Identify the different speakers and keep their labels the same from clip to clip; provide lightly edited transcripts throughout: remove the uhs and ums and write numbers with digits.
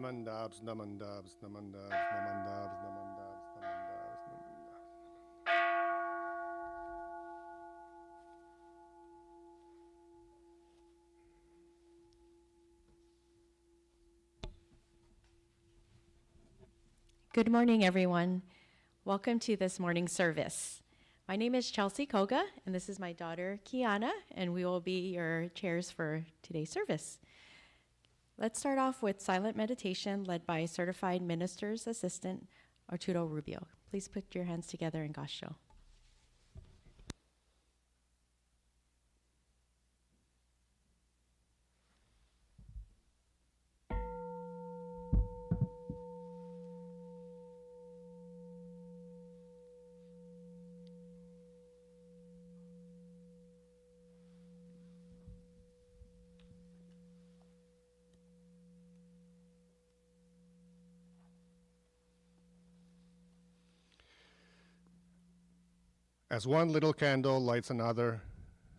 Speaker 1: Namandabs, namandabs, namandabs, namandabs, namandabs, namandabs, namandabs.
Speaker 2: Good morning, everyone. Welcome to this morning's service. My name is Chelsey Koga, and this is my daughter, Kiana, and we will be your chairs for today's service. Let's start off with silent meditation led by Certified Minister's Assistant, Arturo Rubio. Please put your hands together in Kansho.
Speaker 1: As one little candle lights another,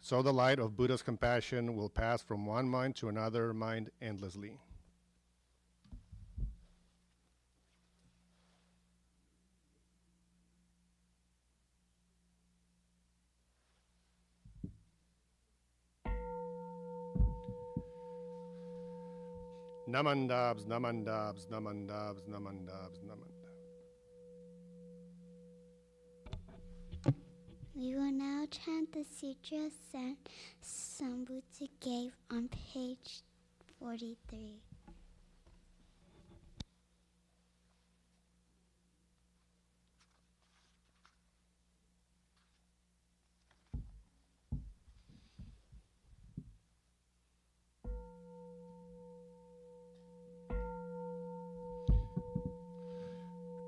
Speaker 1: so the light of Buddha's compassion will pass from one mind to another mind endlessly. Namandabs, namandabs, namandabs, namandabs, namandabs.
Speaker 3: We will now chant the sutra Sanbutsuge gave on page 43.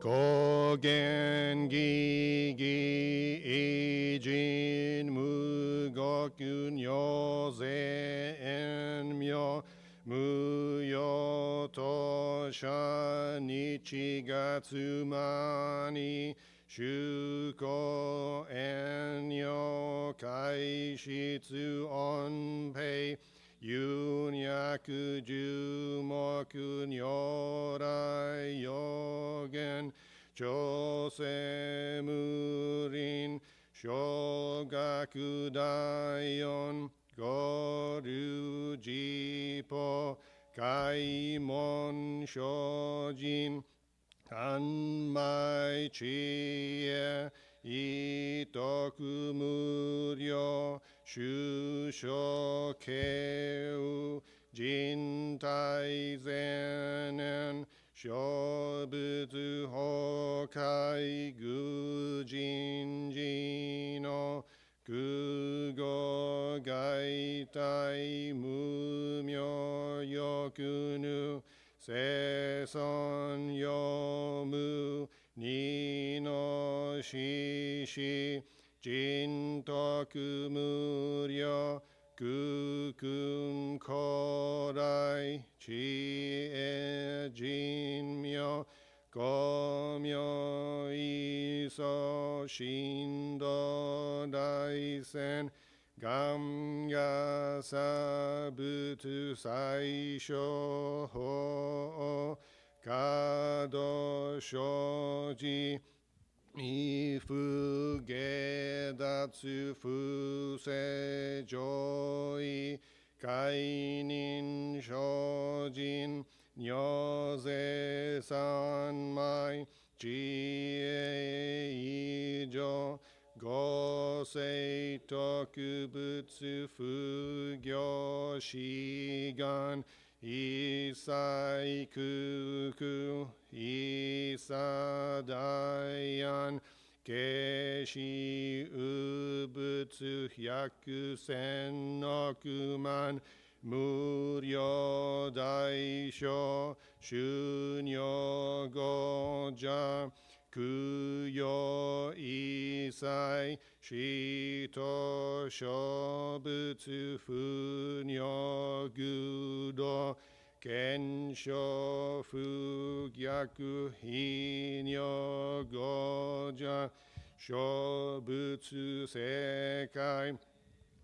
Speaker 1: Kogen gi gi ijin mugokun yoze en myo muyo tosha nichigatsumani shuko enyo kaishitsu onpei Yunyaku jumoku nyorai yogen chose murin shogaku daion goru jipo kaimon shojin kanmai chie itoku muryo shusho keu jintai zenen shobutsu hokai gujinji no kugo gaitai mumyo yokunu seson yomu ni no shishi jintoku muryo kukun korai chi e jinmyo komyo iso shindo daisen gamya sabutu saisho ho kado shoji Ifu gedatsu fuse joi kainin shojin nyoze sanmai chie ijo gosei tokubutsu fugyo shigan isai kuku isadayan keshi ubutsu hyaku sennokuman muryo daisho shunyo goja kuyo isai shito shobutsu funyo gudo Kansho fugyaku hinyo goja shobutsu sekai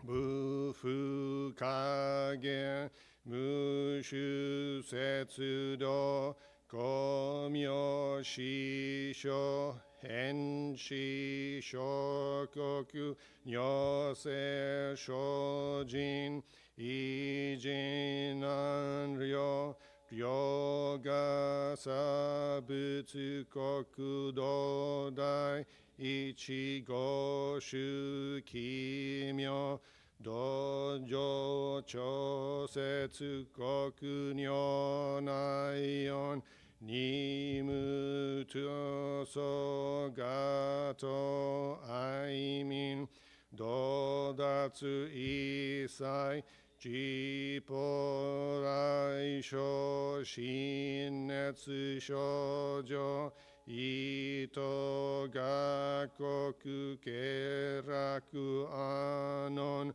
Speaker 1: bufu kage mushu setsu do komyo shisho henshi shokoku nyose shojin ijin anryo ryoga sabutsu koku dodai ichigo shu kimyo dojo chosetsu koku nyo naion nimuto so gato aimin dodatsu isai jiporai sho shinetsu shoujo ito gakoku keraku anon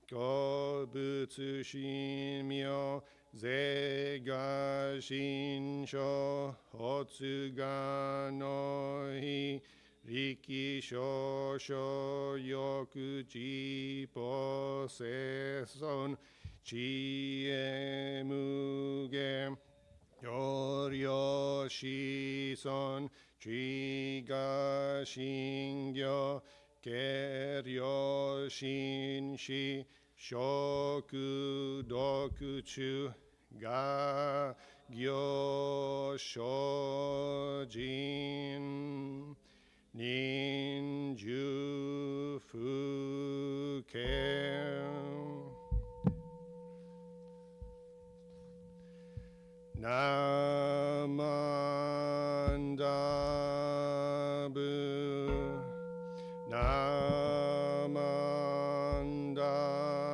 Speaker 1: kobutsu shinmyo zega shinsho hotsuga no hi riki shosho yoku jipo seson chie muge yoryo shison chiga shingyo keryo shinshi shoku dokuchu ga gyo shojin ninju fuke namandabu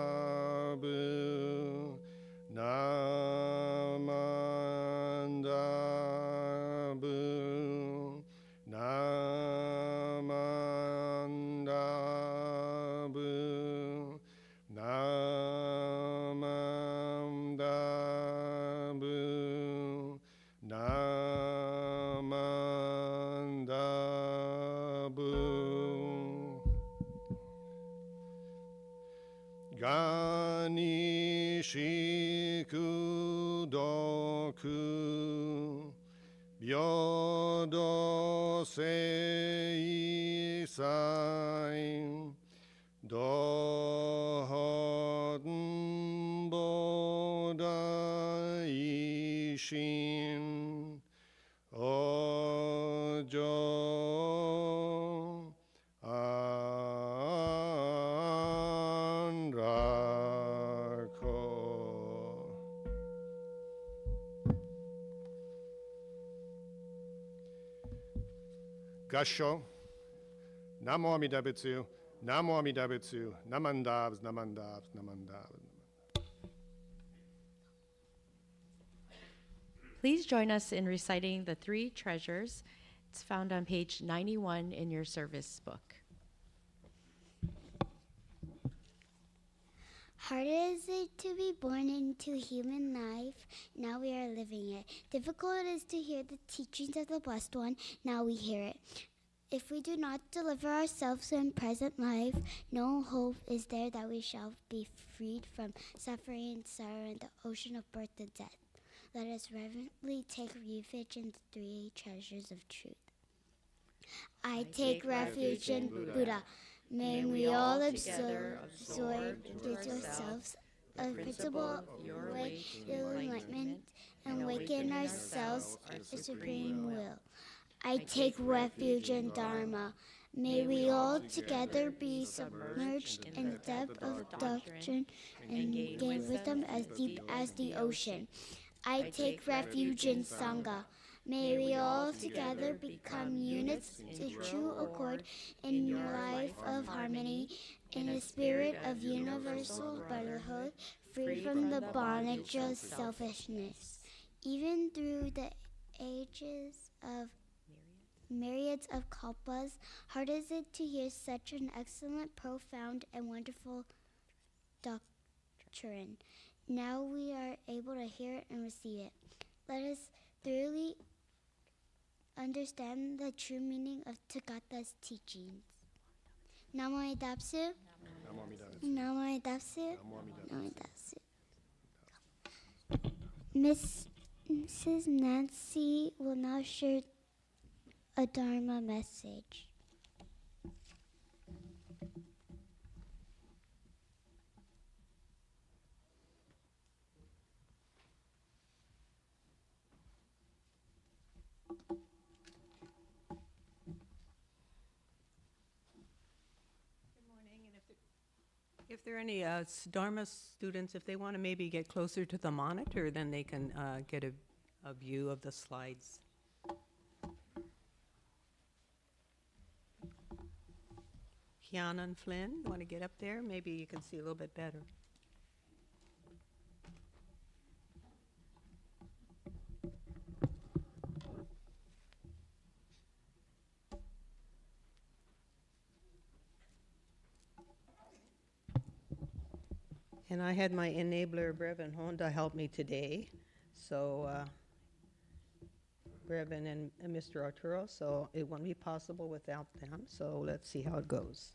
Speaker 1: namandabu namandabu namandabu namandabu namandabu gani shiku doku byodo sei sai dohon bodai shin ojo anrako. Gasho, Namo Amida Butsu, Namo Amida Butsu, Namandavs, Namandavs, Namandavs.
Speaker 2: Please join us in reciting the three treasures. It's found on page 91 in your service book.
Speaker 3: Hard is it to be born into human life, now we are living it. Difficult it is to hear the teachings of the Blessed One, now we hear it. If we do not deliver ourselves in present life, no hope is there that we shall be freed from suffering and sorrow in the ocean of birth and death. Let us reverently take refuge in the three treasures of truth. I take refuge in Buddha. May we all absorb into ourselves a principle of way to enlightenment and awaken ourselves a supreme will. I take refuge in Dharma. May we all together be submerged in the depth of doctrine and gain wisdom as deep as the ocean. I take refuge in Sangha. May we all together become units to true accord in your life of harmony, in a spirit of universal brotherhood, free from the bondage of selfishness. Even through the ages of myriads of kalpas, hard is it to hear such an excellent, profound, and wonderful doctrine. Now we are able to hear it and receive it. Let us thoroughly understand the true meaning of Gatha's teachings. Namo Idapsu.
Speaker 1: Namo Amida Butsu.
Speaker 3: Namo Idapsu.
Speaker 1: Namo Amida
Speaker 3: Namo
Speaker 1: Butsu.
Speaker 3: Idapsu. Mrs. Nancy will now share a Dharma message.
Speaker 4: If there are any Dharma students, if they want to maybe get closer to the monitor, then they can get a view of the slides. Kiana and Flynn, want to get up there? Maybe you can see a little bit better. And I had my enabler, Brevin Honda, help me today. So, Brevin and Mr. Arturo, so it won't be possible without them. So let's see how it goes.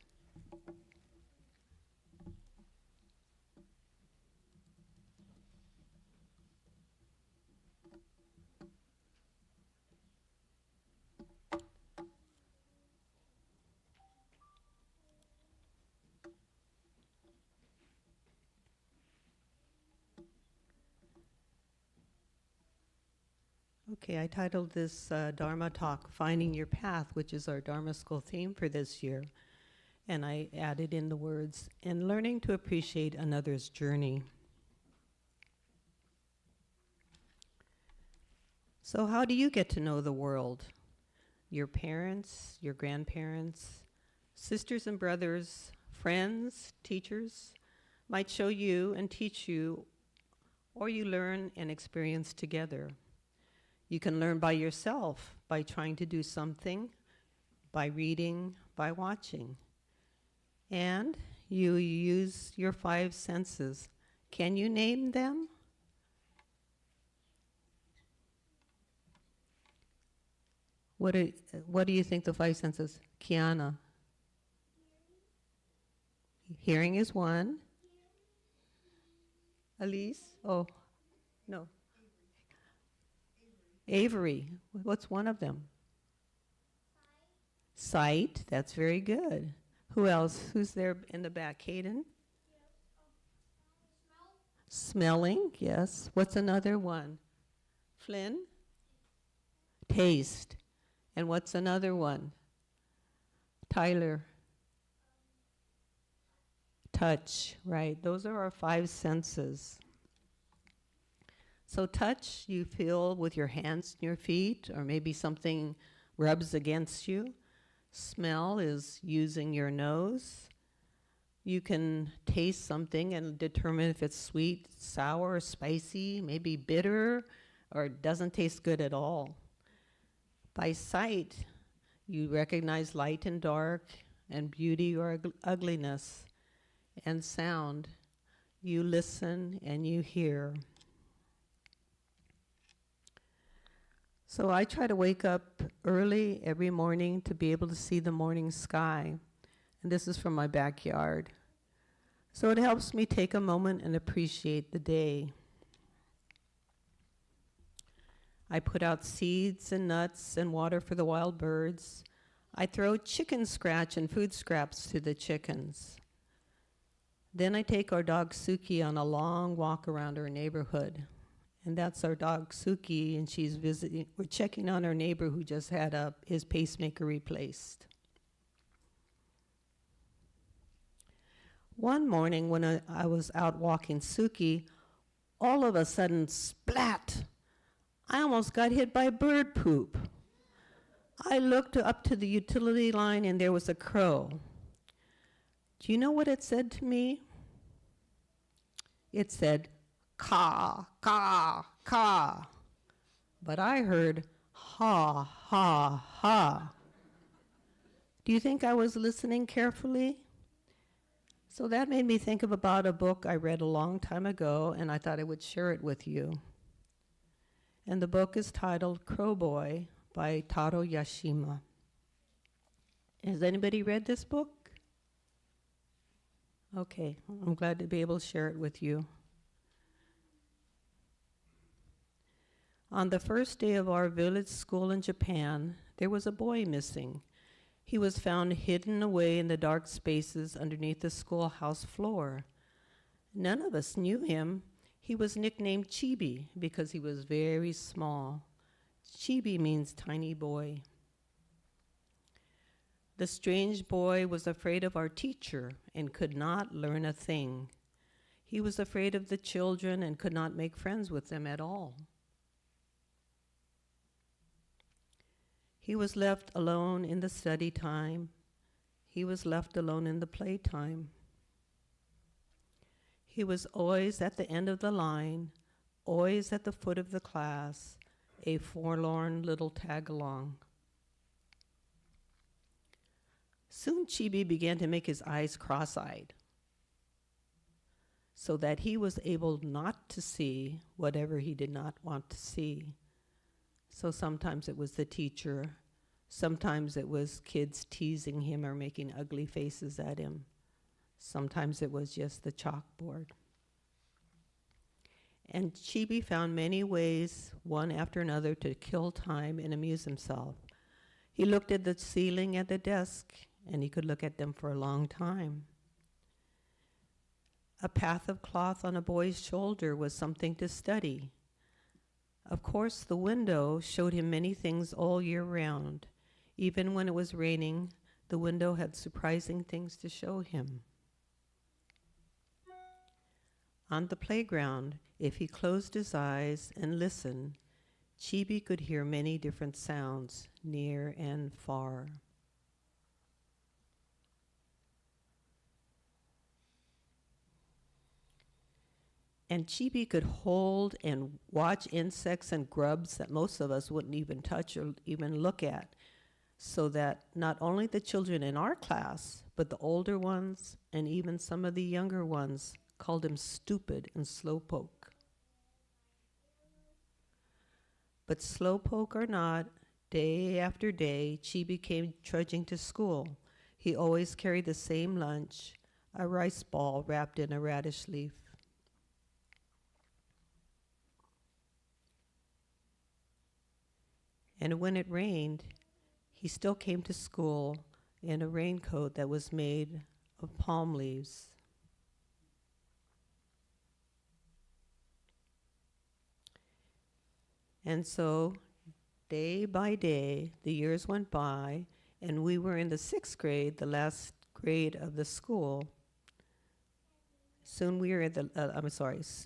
Speaker 4: Okay, I titled this Dharma talk, Finding Your Path, which is our Dharma School theme for this year. And I added in the words, and learning to appreciate another's journey. So how do you get to know the world? Your parents, your grandparents, sisters and brothers, friends, teachers might show you and teach you, or you learn and experience together. You can learn by yourself, by trying to do something, by reading, by watching. And you use your 5 senses. Can you name them? What do you think the 5 senses? Kiana? Hearing is one. Elise? Oh, no. Avery, what's one of them? Sight, that's very good. Who else? Who's there in the back? Hayden? Smelling, yes. What's another one? Flynn? Taste. And what's another one? Tyler? Touch, right. Those are our 5 senses. So touch, you feel with your hands and your feet, or maybe something rubs against you. Smell is using your nose. You can taste something and determine if it's sweet, sour, spicy, maybe bitter, or doesn't taste good at all. By sight, you recognize light and dark, and beauty or ugliness. And sound, you listen and you hear. So I try to wake up early every morning to be able to see the morning sky. And this is from my backyard. So it helps me take a moment and appreciate the day. I put out seeds and nuts and water for the wild birds. I throw chicken scratch and food scraps to the chickens. Then I take our dog Suki on a long walk around our neighborhood. And that's our dog Suki, and she's visiting. We're checking on our neighbor who just had his pacemaker replaced. One morning when I was out walking Suki, all of a sudden, splat! I almost got hit by bird poop. I looked up to the utility line and there was a crow. Do you know what it said to me? It said, "Caw, caw, caw." But I heard, "Ha, ha, ha." Do you think I was listening carefully? So that made me think about a book I read a long time ago, and I thought I would share it with you. And the book is titled Crow Boy by Taro Yashima. Has anybody read this book? Okay, I'm glad to be able to share it with you. On the first day of our village school in Japan, there was a boy missing. He was found hidden away in the dark spaces underneath the schoolhouse floor. None of us knew him. He was nicknamed Chibi because he was very small. Chibi means tiny boy. The strange boy was afraid of our teacher and could not learn a thing. He was afraid of the children and could not make friends with them at all. He was left alone in the study time. He was left alone in the playtime. He was always at the end of the line, always at the foot of the class, a forlorn little tag-along. Soon Chibi began to make his eyes cross-eyed, so that he was able not to see whatever he did not want to see. So sometimes it was the teacher, sometimes it was kids teasing him or making ugly faces at him. Sometimes it was just the chalkboard. And Chibi found many ways, one after another, to kill time and amuse himself. He looked at the ceiling at the desk, and he could look at them for a long time. A path of cloth on a boy's shoulder was something to study. Of course, the window showed him many things all year round. Even when it was raining, the window had surprising things to show him. On the playground, if he closed his eyes and listened, Chibi could hear many different sounds, near and far. And Chibi could hold and watch insects and grubs that most of us wouldn't even touch or even look at, so that not only the children in our class, but the older ones and even some of the younger ones called him stupid and slowpoke. But slowpoke or not, day after day, Chibi came trudging to school. He always carried the same lunch, a rice ball wrapped in a radish leaf. And when it rained, he still came to school in a raincoat that was made of palm leaves. And so, day by day, the years went by, and we were in the 6th grade, the last grade of the school. Soon we were at the,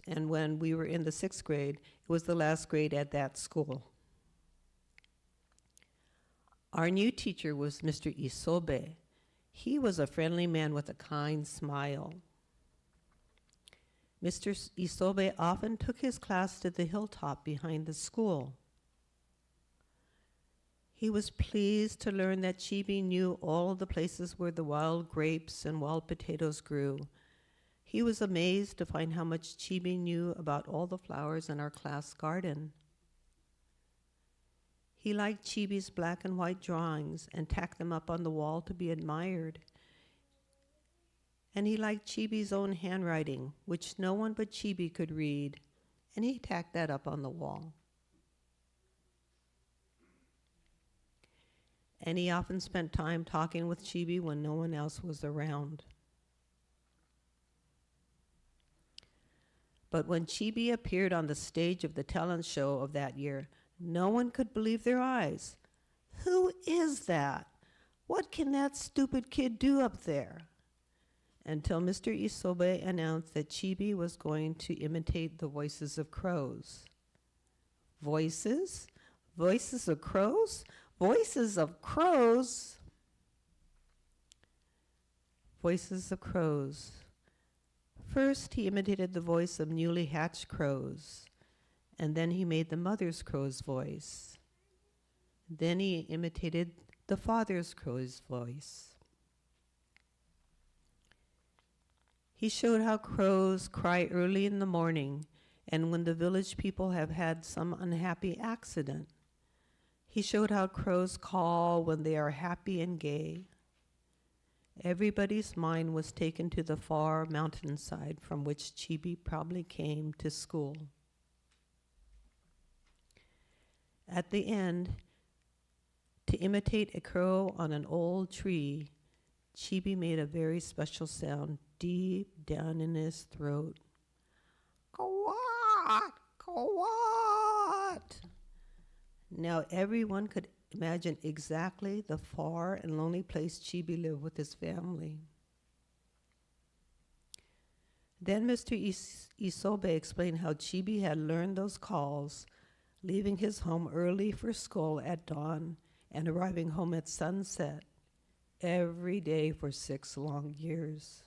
Speaker 4: and when we were in the 6th grade, it was the last grade at that school. Our new teacher was Mr. Isobe. He was a friendly man with a kind smile. Mr. Isobe often took his class to the hilltop behind the school. He was pleased to learn that Chibi knew all the places where the wild grapes and wild potatoes grew. He was amazed to find how much Chibi knew about all the flowers in our class garden. He liked Chibi's black and white drawings and tacked them up on the wall to be admired. And he liked Chibi's own handwriting, which no one but Chibi could read, and he tacked that up on the wall. And he often spent time talking with Chibi when no one else was around. But when Chibi appeared on the stage of the talent show of that year, no one could believe their eyes. Who is that? What can that stupid kid do up there? Until Mr. Isobe announced that Chibi was going to imitate the voices of crows. Voices? Voices of crows? Voices of crows? Voices of crows. First, he imitated the voice of newly hatched crows, and then he made the mother's crow's voice. Then he imitated the father's crow's voice. He showed how crows cry early in the morning and when the village people have had some unhappy accident. He showed how crows call when they are happy and gay. Everybody's mind was taken to the far mountainside from which Chibi probably came to school. At the end, to imitate a crow on an old tree, Chibi made a very special sound deep down in his throat. Kawat! Kawat! Now everyone could imagine exactly the far and lonely place Chibi lived with his family. Then Mr. Isobe explained how Chibi had learned those calls, leaving his home early for school at dawn and arriving home at sunset every day for 6 long years.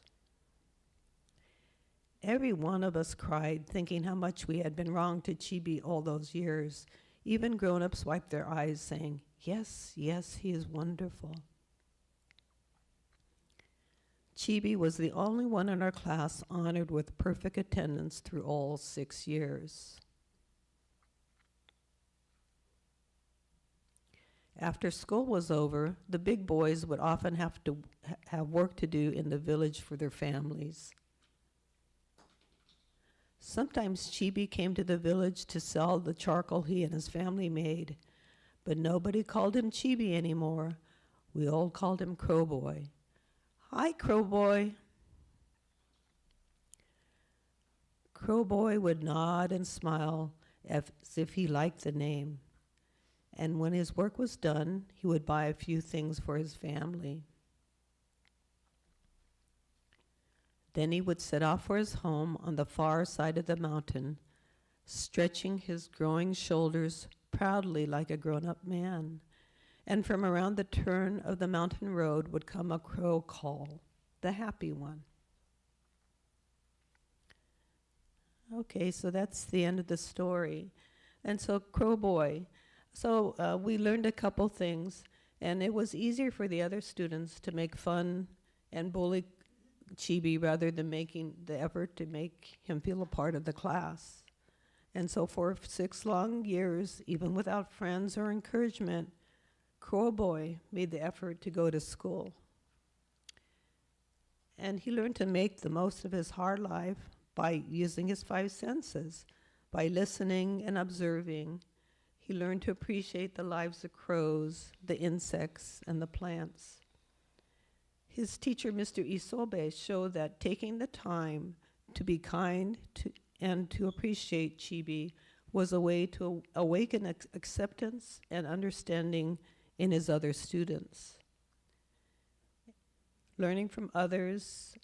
Speaker 4: Every one of us cried, thinking how much we had been wrong to Chibi all those years. Even grown-ups wiped their eyes, saying, "Yes, yes, he is wonderful." Chibi was the only one in our class honored with perfect attendance through all 6 years. After school was over, the big boys would often have to have work to do in the village for their families. Sometimes Chibi came to the village to sell the charcoal he and his family made, but nobody called him Chibi anymore. We all called him Crowboy. "Hi, Crowboy." Crowboy would nod and smile as if he liked the name. And when his work was done, he would buy a few things for his family. Then he would set off for his home on the far side of the mountain, stretching his growing shoulders proudly like a grown-up man. And from around the turn of the mountain road would come a crow call, the happy one. Okay, so that's the end of the story. And so Crowboy. So we learned a couple things, and it was easier for the other students to make fun and bully Chibi rather than making the effort to make him feel a part of the class. And so for 6 long years, even without friends or encouragement, Crowboy made the effort to go to school. And he learned to make the most of his hard life by using his 5 senses, by listening and observing. He learned to appreciate the lives of crows, the insects, and the plants. His teacher, Mr. Isobe, showed that taking the time to be kind and to appreciate Chibi was a way to awaken acceptance and understanding in his other students. Learning from others,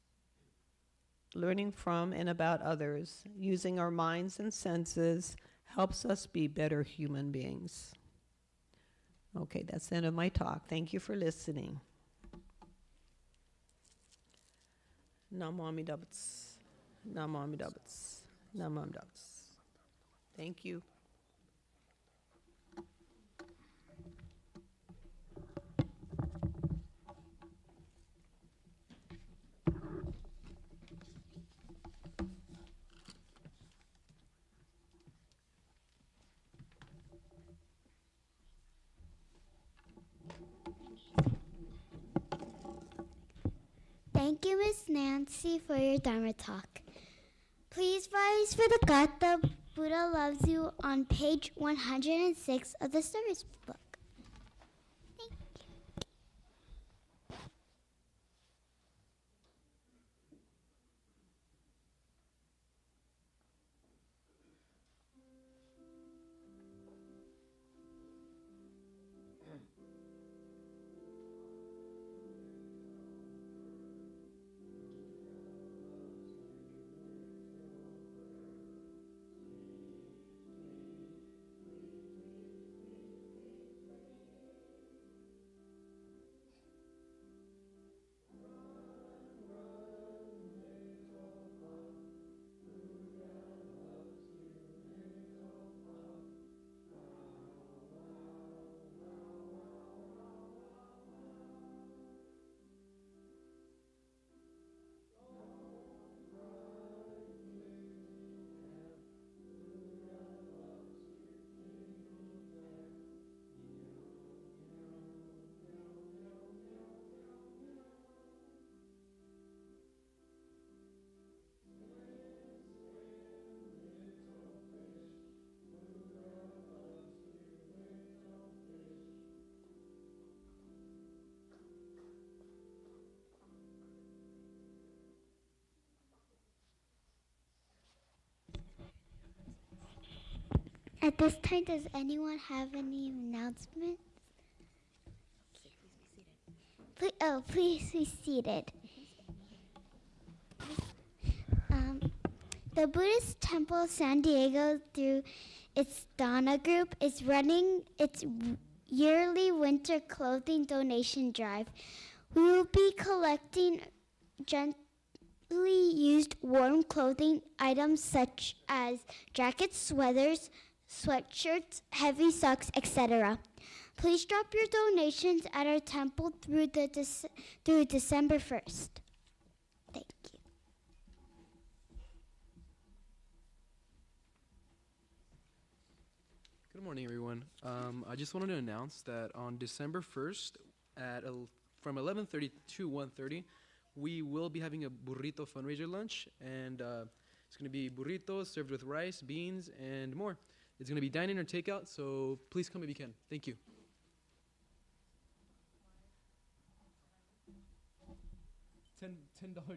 Speaker 4: learning from and about others, using our minds and senses helps us be better human beings. Okay, that's the end of my talk. Thank you for listening. Namo Amida Butsu. Namo Amida Butsu. Namo Amida Butsu. Thank you.
Speaker 3: Thank you, Miss Nancy, for your Dharma talk. Please rise for the Gatha Buddha Loves You on page 106 of the service book. Thank you. At this time, does anyone have any announcements? Please be seated. The Buddhist Temple of San Diego, through its Dharma group, is running its yearly winter clothing donation drive. We will be collecting gently used warm clothing items such as jackets, sweaters, sweatshirts, heavy socks, etc. Please drop your donations at our temple through December 1st. Thank you.
Speaker 5: Good morning, everyone. I just wanted to announce that on December 1st from 11:30 to 1:30, we will be having a burrito fundraiser lunch, and it's going to be burritos served with rice, beans, and more. It's going to be dine-in or takeout, so please come if you can. Thank you. $10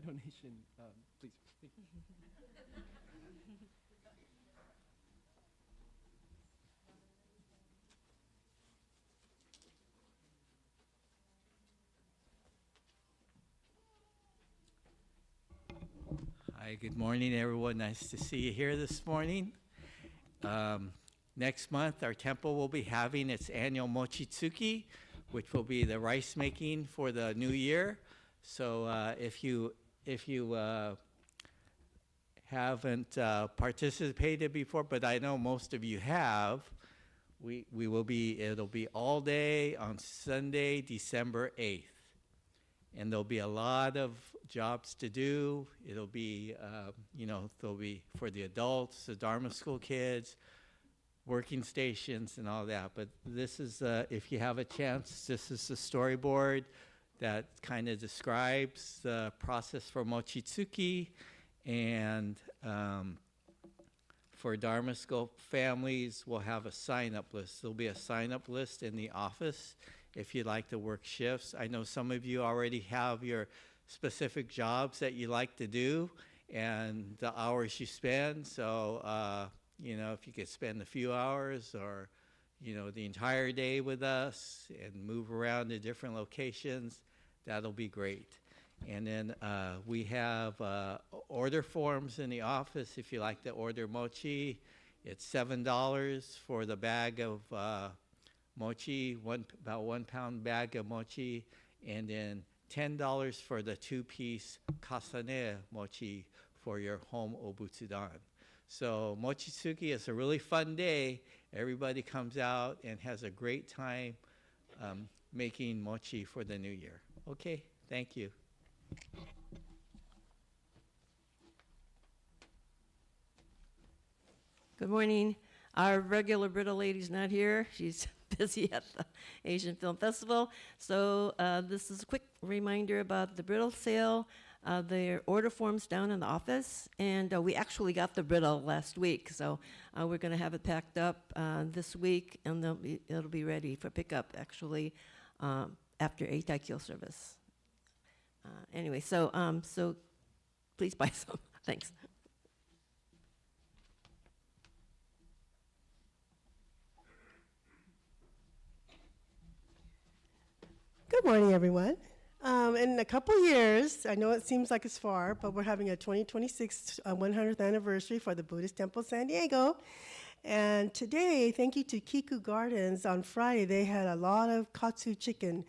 Speaker 5: donation, please. Thank you.
Speaker 6: Hi, good morning, everyone. Nice to see you here this morning. Next month, our temple will be having its annual Mochitsuki, which will be the rice making for the new year. So if you haven't participated before, but I know most of you have, it'll be all day on Sunday, December 8th. And there'll be a lot of jobs to do. It'll be, there'll be for the adults, the Dharma school kids, working stations and all that. But this is, if you have a chance, this is the storyboard that kind of describes the process for Mochitsuki. And for Dharma school families, we'll have a sign-up list. There'll be a sign-up list in the office if you'd like to work shifts. I know some of you already have your specific jobs that you like to do and the hours you spend. So, if you could spend a few hours or, the entire day with us and move around to different locations, that'll be great. And then we have order forms in the office if you like to order mochi. It's $7 for the bag of mochi, about 1 pound bag of mochi, and then $10 for the 2-piece kasane mochi for your home obutsudan. So Mochitsuki is a really fun day. Everybody comes out and has a great time making mochi for the new year. Okay, thank you.
Speaker 7: Good morning. Our regular Brita lady's not here. She's busy at the Asian Film Festival. So this is a quick reminder about the brittle sale. Their order forms down in the office, and we actually got the brittle last week, so we're going to have it packed up this week, and it'll be ready for pickup actually after Eitaikyo service. Anyway, so please buy some. Thanks.
Speaker 8: Good morning, everyone. In a couple years, I know it seems like it's far, but we're having a 2026 100th anniversary for the Buddhist Temple San Diego. And today, thank you to Kiku Gardens, on Friday, they had a lot of katsu chicken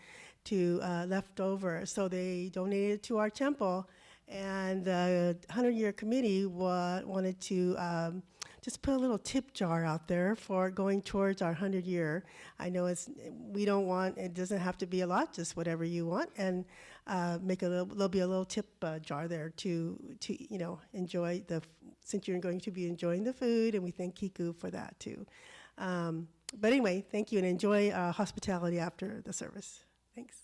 Speaker 8: left over. So they donated it to our temple. And the 100-year committee wanted to just put a little tip jar out there for going towards our 100-year. I know it doesn't have to be a lot, just whatever you want, and there'll be a little tip jar there to enjoy since you're going to be enjoying the food, and we thank Kiku for that too. But anyway, thank you, and enjoy hospitality after the service. Thanks.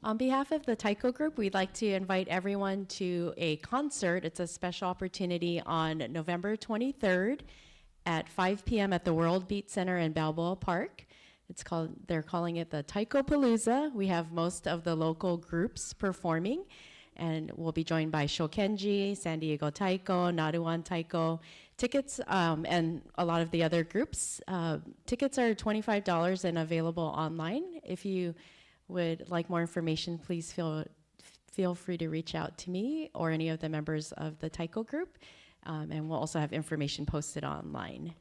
Speaker 2: On behalf of the Taiko group, we'd like to invite everyone to a concert. It's a special opportunity on November 23rd at 5 p.m. at the World Beat Center in Balboa Park. They're calling it the Taiko Palooza. We have most of the local groups performing, and we'll be joined by Shokenji, San Diego Taiko, Naruan Taiko. Tickets, and a lot of the other groups. Tickets are $25 and available online. If you would like more information, please feel free to reach out to me or any of the members of the Taiko group, and we'll also have information posted online.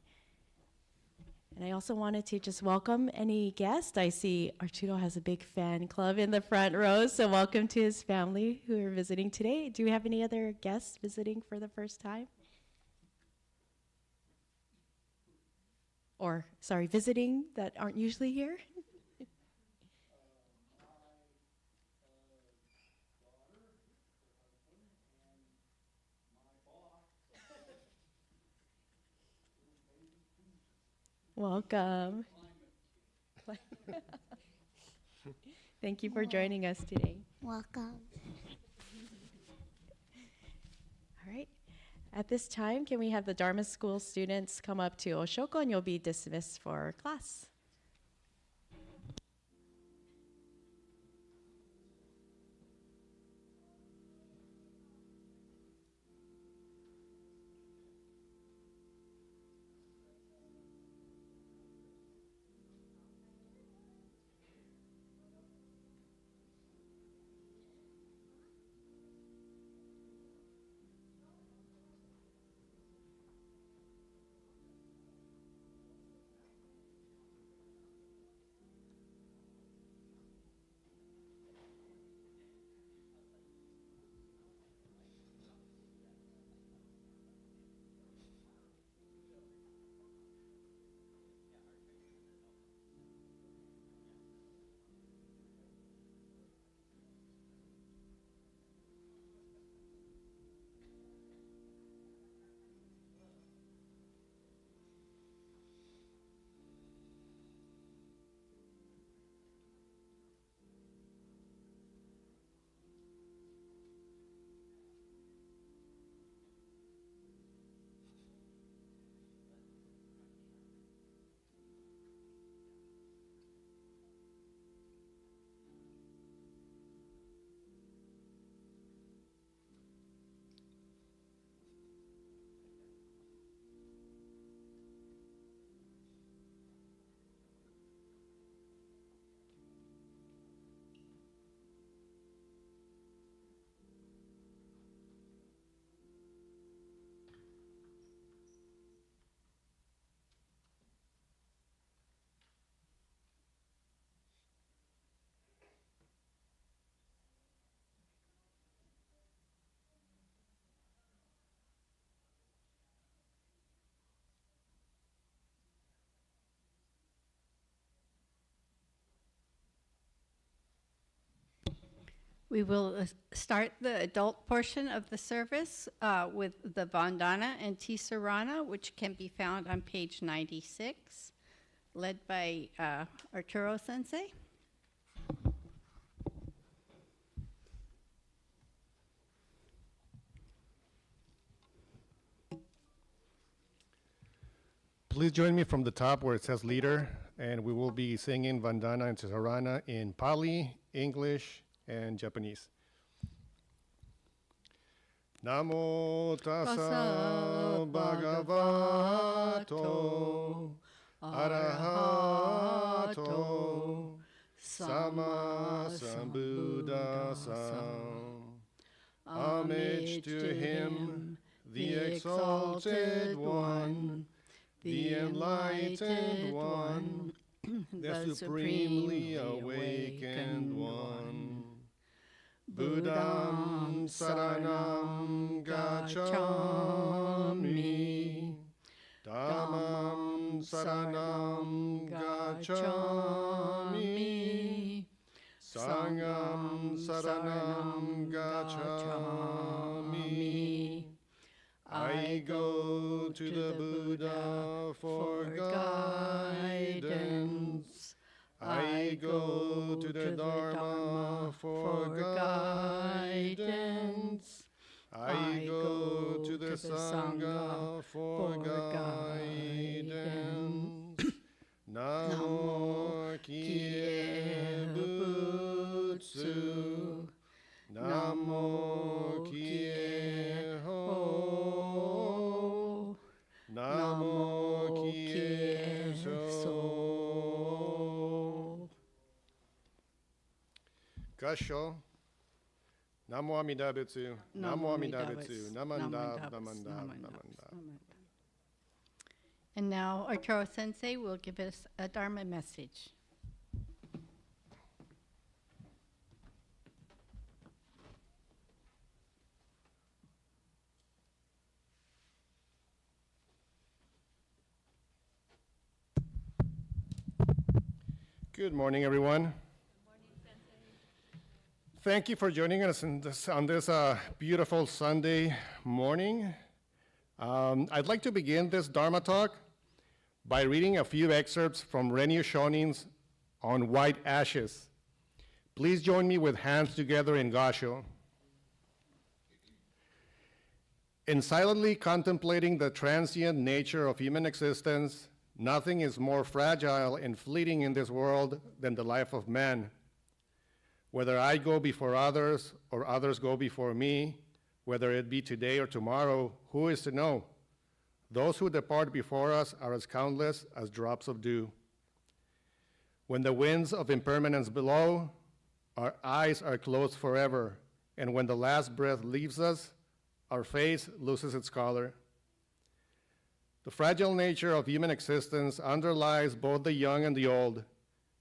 Speaker 2: And I also wanted to just welcome any guest. I see Arturo has a big fan club in the front row, so welcome to his family who are visiting today. Do we have any other guests visiting for the first time? Or, sorry, visiting that aren't usually here? Welcome. Thank you for joining us today.
Speaker 3: Welcome.
Speaker 2: All right. At this time, can we have the Dharma School students come up to Oshoko, and you'll be dismissed for class.
Speaker 9: We will start the adult portion of the service with the Vandana and Sarana, which can be found on page 96, led by Arturo Sensei.
Speaker 1: Please join me from the top where it says leader, and we will be singing Vandana and Sarana in Pali, English, and Japanese. Namo tassa bhagavato arahato sama sambuddhassa. Homage to him, the exalted one, the enlightened one, the supremely awakened one. Buddham saranam gacchami, Dhammam saranam gacchami, Sangham saranam gacchami. I go to the Buddha for guidance. I go to the Dharma for guidance. I go to the Sangha for guidance. Namo kie Butsu. Namo kie ho. Namo kie so. Kansho. Namo Amida Butsu. Namo Amida Butsu. Namandab, namandab, namandab.
Speaker 9: And now Arturo Sensei will give us a Dharma message.
Speaker 1: Good morning, everyone. Thank you for joining us on this beautiful Sunday morning. I'd like to begin this Dharma talk by reading a few excerpts from Rennyo Shonin's On White Ashes. Please join me with hands together in Gassho. In silently contemplating the transient nature of human existence, nothing is more fragile and fleeting in this world than the life of man. Whether I go before others or others go before me, whether it be today or tomorrow, who is to know? Those who depart before us are as countless as drops of dew. When the winds of impermanence blow, our eyes are closed forever, and when the last breath leaves us, our face loses its color. The fragile nature of human existence underlies both the young and the old.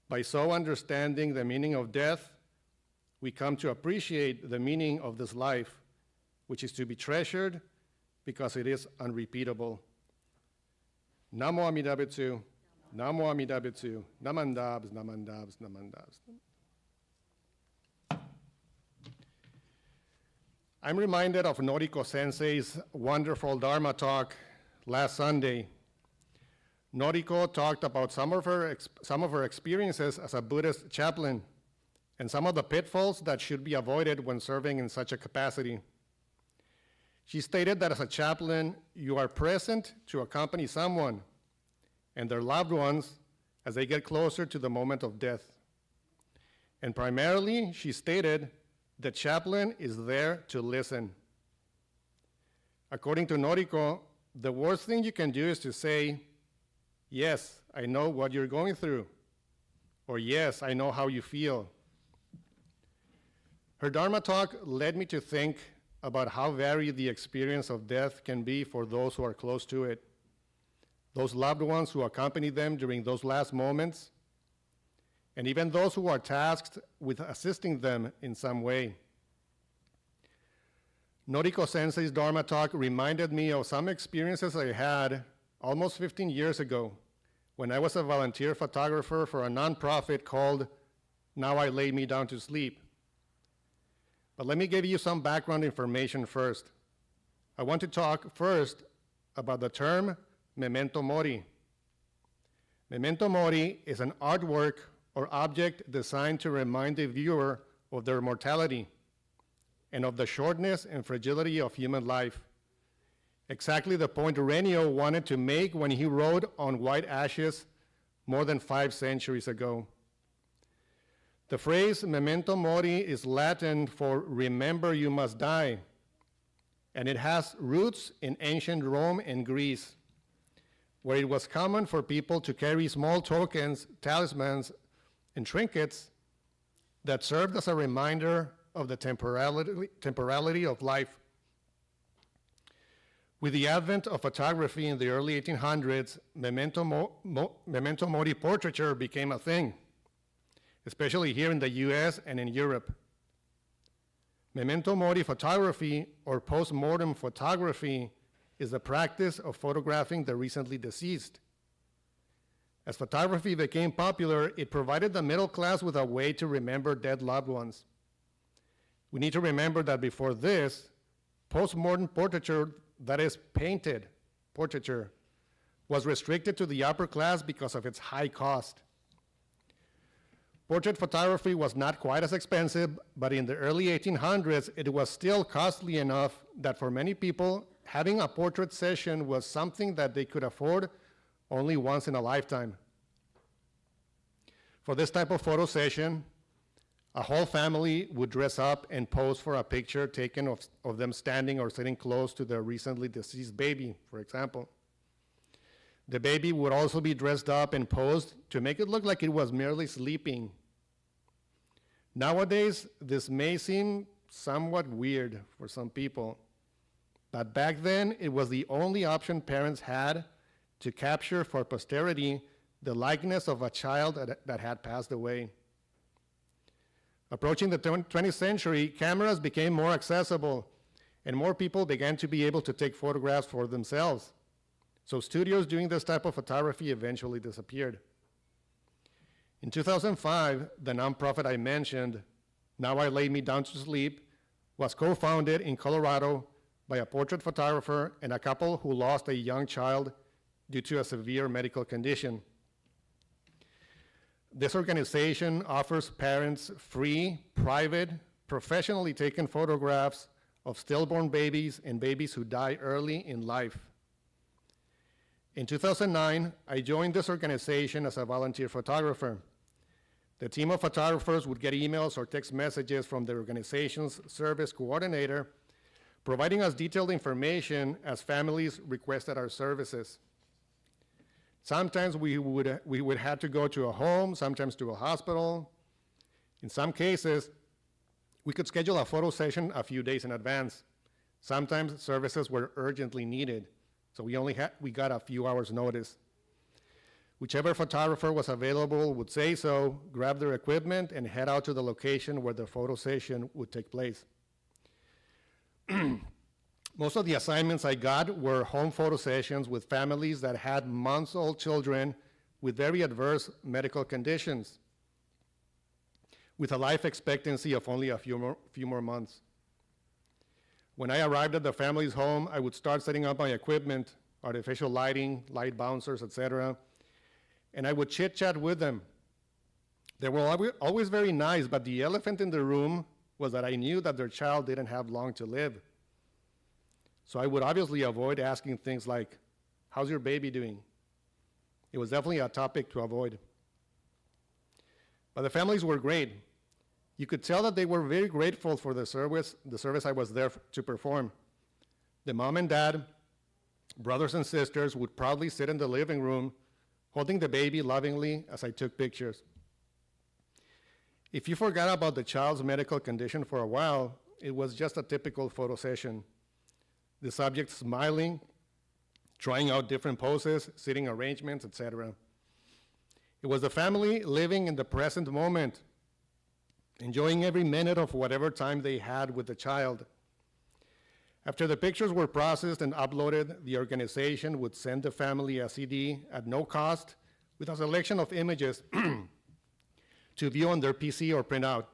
Speaker 1: By so understanding the meaning of death, we come to appreciate the meaning of this life, which is to be treasured because it is unrepeatable. Namo Amida Butsu, Namo Amida Butsu, namandabs, namandabs, namandabs. I'm reminded of Noriko Sensei's wonderful Dharma talk last Sunday. Noriko talked about some of her experiences as a Buddhist chaplain and some of the pitfalls that should be avoided when serving in such a capacity. She stated that as a chaplain, you are present to accompany someone and their loved ones as they get closer to the moment of death. And primarily, she stated, the chaplain is there to listen. According to Noriko, the worst thing you can do is to say, yes, I know what you're going through, or yes, I know how you feel. Her Dharma talk led me to think about how varied the experience of death can be for those who are close to it, those loved ones who accompany them during those last moments, and even those who are tasked with assisting them in some way. Noriko Sensei's Dharma talk reminded me of some experiences I had almost 15 years ago when I was a volunteer photographer for a nonprofit called Now I Lay Me Down to Sleep. But let me give you some background information first. I want to talk first about the term memento mori. Memento mori is an artwork or object designed to remind the viewer of their mortality and of the shortness and fragility of human life. Exactly the point Rennyo wanted to make when he wrote On White Ashes more than 5 centuries ago. The phrase memento mori is Latin for remember you must die, and it has roots in ancient Rome and Greece, where it was common for people to carry small tokens, talismans, and trinkets that served as a reminder of the temporality of life. With the advent of photography in the early 1800s, memento mori portraiture became a thing, especially here in the US and in Europe. Memento mori photography, or post-mortem photography, is the practice of photographing the recently deceased. As photography became popular, it provided the middle class with a way to remember dead loved ones. We need to remember that before this, post-mortem portraiture, that is painted portraiture, was restricted to the upper class because of its high cost. Portrait photography was not quite as expensive, but in the early 1800s, it was still costly enough that for many people, having a portrait session was something that they could afford only once in a lifetime. For this type of photo session, a whole family would dress up and pose for a picture taken of them standing or sitting close to their recently deceased baby, for example. The baby would also be dressed up and posed to make it look like it was merely sleeping. Nowadays, this may seem somewhat weird for some people, but back then, it was the only option parents had to capture for posterity the likeness of a child that had passed away. Approaching the 20th century, cameras became more accessible, and more people began to be able to take photographs for themselves. So studios doing this type of photography eventually disappeared. In 2005, the nonprofit I mentioned, Now I Lay Me Down to Sleep, was co-founded in Colorado by a portrait photographer and a couple who lost a young child due to a severe medical condition. This organization offers parents free, private, professionally taken photographs of stillborn babies and babies who die early in life. In 2009, I joined this organization as a volunteer photographer. The team of photographers would get emails or text messages from the organization's service coordinator, providing us detailed information as families requested our services. Sometimes we would have to go to a home, sometimes to a hospital. In some cases, we could schedule a photo session a few days in advance. Sometimes services were urgently needed, so we got a few hours notice. Whichever photographer was available would say so, grab their equipment, and head out to the location where the photo session would take place. Most of the assignments I got were home photo sessions with families that had months-old children with very adverse medical conditions, with a life expectancy of only a few more months. When I arrived at the family's home, I would start setting up my equipment, artificial lighting, light bouncers, etc., and I would chit-chat with them. They were always very nice, but the elephant in the room was that I knew that their child didn't have long to live. So I would obviously avoid asking things like, "How's your baby doing?" It was definitely a topic to avoid. But the families were great. You could tell that they were very grateful for the service I was there to perform. The mom and dad, brothers and sisters would proudly sit in the living room, holding the baby lovingly as I took pictures. If you forgot about the child's medical condition for a while, it was just a typical photo session. The subject smiling, trying out different poses, sitting arrangements, etc. It was the family living in the present moment, enjoying every minute of whatever time they had with the child. After the pictures were processed and uploaded, the organization would send the family a CD at no cost with a selection of images to view on their PC or print out.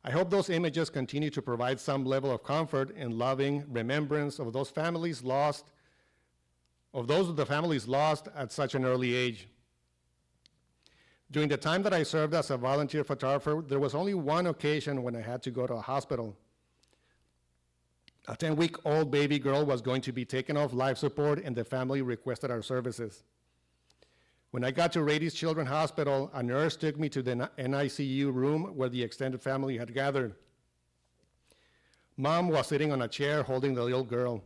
Speaker 1: I hope those images continue to provide some level of comfort and loving remembrance of those families lost, of those the families lost at such an early age. During the time that I served as a volunteer photographer, there was only one occasion when I had to go to a hospital. A 10-week-old baby girl was going to be taken off life support, and the family requested our services. When I got to Rady's Children's Hospital, a nurse took me to the NICU room where the extended family had gathered. Mom was sitting on a chair holding the little girl.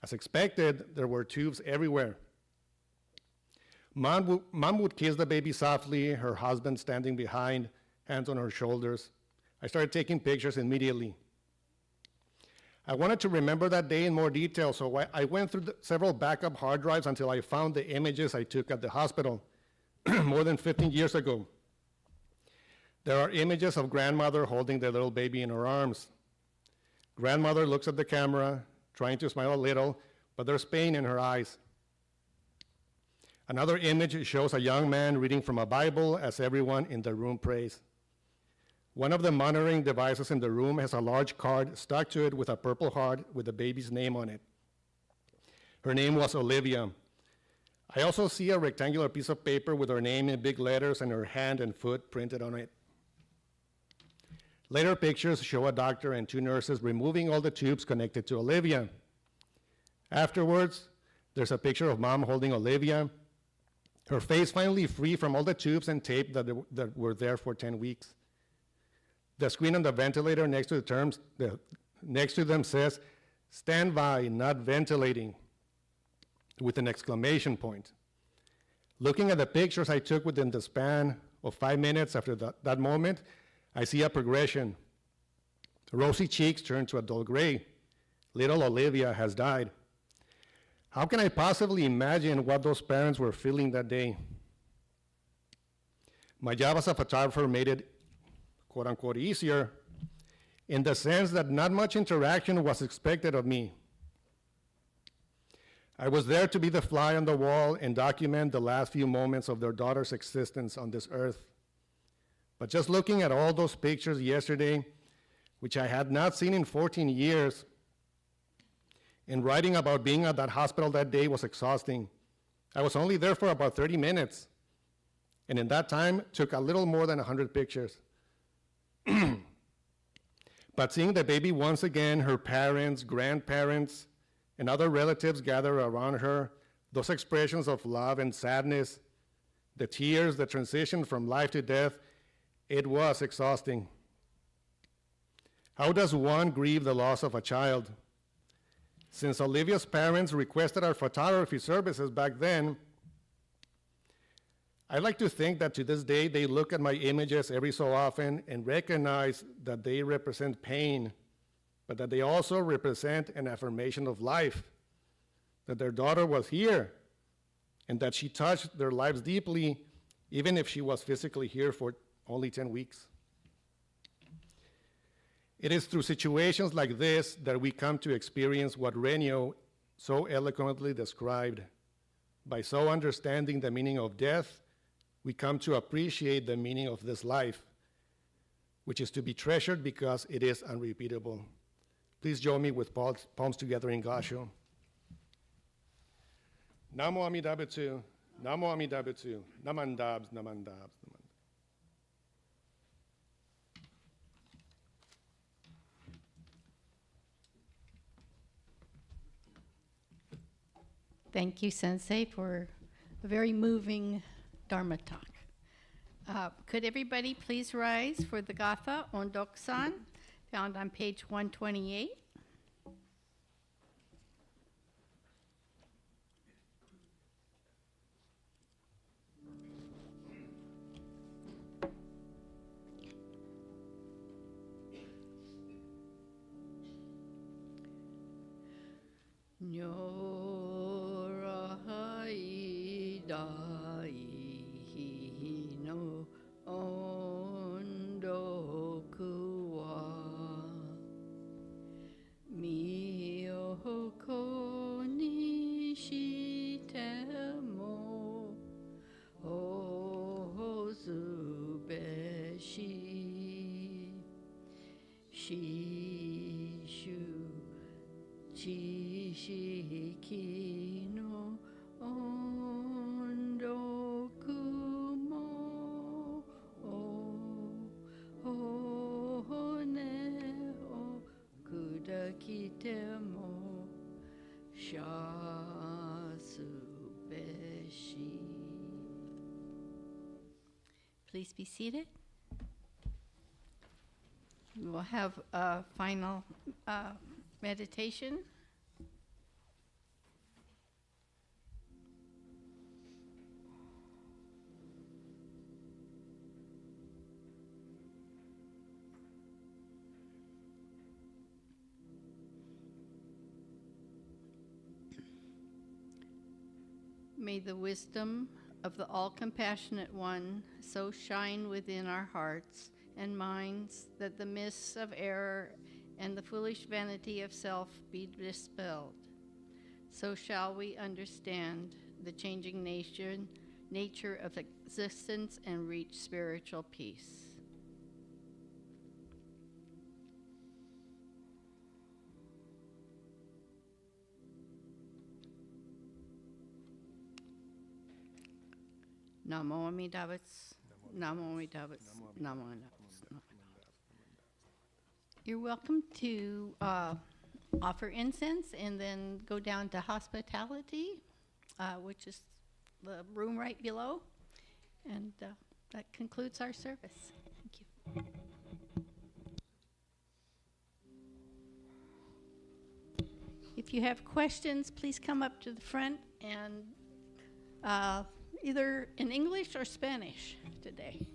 Speaker 1: As expected, there were tubes everywhere. Mom would kiss the baby softly, her husband standing behind, hands on her shoulders. I started taking pictures immediately. I wanted to remember that day in more detail, so I went through several backup hard drives until I found the images I took at the hospital more than 15 years ago. There are images of grandmother holding the little baby in her arms. Grandmother looks at the camera, trying to smile a little, but there's pain in her eyes. Another image shows a young man reading from a Bible as everyone in the room prays. One of the monitoring devices in the room has a large card stuck to it with a purple heart with the baby's name on it. Her name was Olivia. I also see a rectangular piece of paper with her name in big letters and her hand and foot printed on it. Later pictures show a doctor and two nurses removing all the tubes connected to Olivia. Afterwards, there's a picture of Mom holding Olivia, Her face finally free from all the tubes and tape that were there for 10 weeks. The screen on the ventilator next to next to them says, "Stand by, not ventilating," with an exclamation point. Looking at the pictures I took within the span of 5 minutes after that moment, I see a progression. Rosy cheeks turn to a dull gray. Little Olivia has died. How can I possibly imagine what those parents were feeling that day? My job as a photographer made it, quote unquote, easier in the sense that not much interaction was expected of me. I was there to be the fly on the wall and document the last few moments of their daughter's existence on this earth. But just looking at all those pictures yesterday, which I had not seen in 14 years, and writing about being at that hospital that day was exhausting. I was only there for about 30 minutes, and in that time, took a little more than 100 pictures. But seeing the baby once again, her parents, grandparents, and other relatives gather around her, those expressions of love and sadness, the tears, the transition from life to death, it was exhausting. How does one grieve the loss of a child? Since Olivia's parents requested our photography services back then, I like to think that to this day they look at my images every so often and recognize that they represent pain, but that they also represent an affirmation of life, that their daughter was here, and that she touched their lives deeply, even if she was physically here for only 10 weeks. It is through situations like this that we come to experience what Renio so eloquently described. By so understanding the meaning of death, we come to appreciate the meaning of this life, which is to be treasured because it is unrepeatable. Please join me with palms together in Gassho. Namo Amida Butsu, Namo Amida Butsu, Namandabs, Namandabs, Namandabs.
Speaker 9: Thank you, Sensei, for a very moving Dharma talk. Could everybody please rise for the Gatha Ondokusan, found on page 128? Nyorai dai no ondoku wa miyoko ni shite mo ozu beshi shishu Chishiki no ondoku mo ne o kudakite mo shasu beshi. Please be seated. We will have a final meditation. May the wisdom of the all-compassionate one so shine within our hearts and minds that the mists of error and the foolish vanity of self be dispelled. So shall we understand the changing nature of existence and reach spiritual peace. Namo Amida Butsu, Namo Amida Butsu, Namo Amida Butsu. You're welcome to offer incense and then go down to hospitality, which is the room right below. And that concludes our service. Thank you. If you have questions, please come up to the front and either in English or Spanish today.